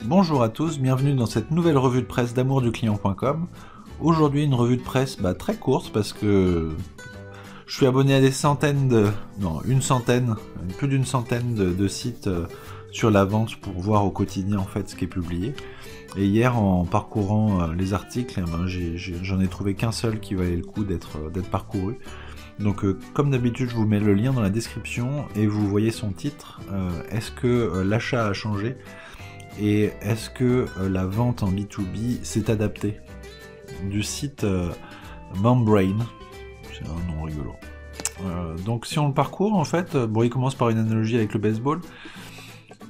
Bonjour à tous, bienvenue dans cette nouvelle revue de presse d'amourduclient.com. Aujourd'hui une revue de presse très courte parce que je suis abonné à des centaines plus d'une centaine de sites sur la vente pour voir au quotidien en fait ce qui est publié. Et hier en parcourant les articles, j'en ai trouvé qu'un seul qui valait le coup d'être parcouru. Donc comme d'habitude je vous mets le lien dans la description et vous voyez son titre. Est-ce que l'achat a changé ? Et est-ce que la vente en B2B s'est adaptée? Du site Membrane, c'est un nom rigolo. Donc si on le parcourt, en fait, il commence par une analogie avec le baseball.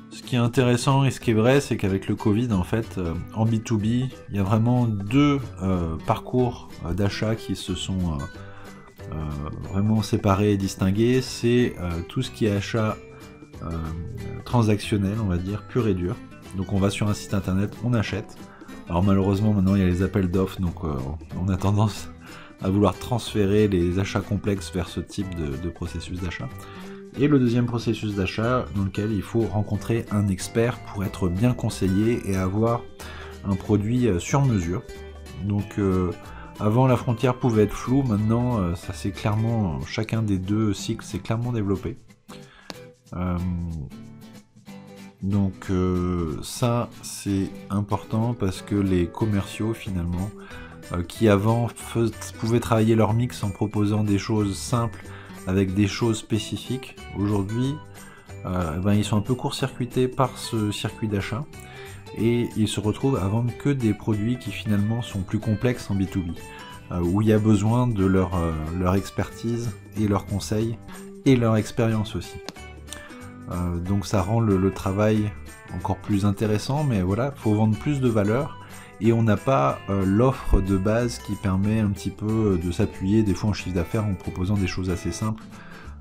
Ce qui est intéressant et ce qui est vrai, c'est qu'avec le Covid, en fait, en B2B, il y a vraiment deux parcours d'achat qui se sont vraiment séparés et distingués. C'est tout ce qui est achat transactionnel, on va dire, pur et dur. Donc on va sur un site internet, on achète. Alors malheureusement maintenant il y a les appels d'offres, donc on a tendance à vouloir transférer les achats complexes vers ce type de processus d'achat. Et le deuxième processus d'achat dans lequel il faut rencontrer un expert pour être bien conseillé et avoir un produit sur mesure. Donc avant la frontière pouvait être floue, maintenant ça c'est clairement, chacun des deux cycles s'est clairement développé. Donc ça c'est important parce que les commerciaux finalement qui avant pouvaient travailler leur mix en proposant des choses simples avec des choses spécifiques, aujourd'hui ils sont un peu court-circuités par ce circuit d'achat et ils se retrouvent à vendre que des produits qui finalement sont plus complexes en B2B où il y a besoin de leur expertise et leur conseil et leur expérience aussi. Donc ça rend le travail encore plus intéressant, mais voilà, il faut vendre plus de valeur et on n'a pas l'offre de base qui permet un petit peu de s'appuyer des fois en chiffre d'affaires en proposant des choses assez simples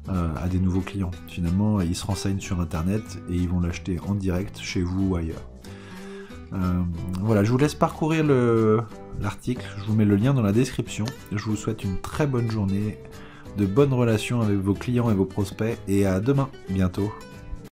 à des nouveaux clients. Finalement, ils se renseignent sur internet et ils vont l'acheter en direct chez vous ou ailleurs. Voilà, je vous laisse parcourir l'article, je vous mets le lien dans la description. Je vous souhaite une très bonne journée, de bonnes relations avec vos clients et vos prospects et à demain, bientôt.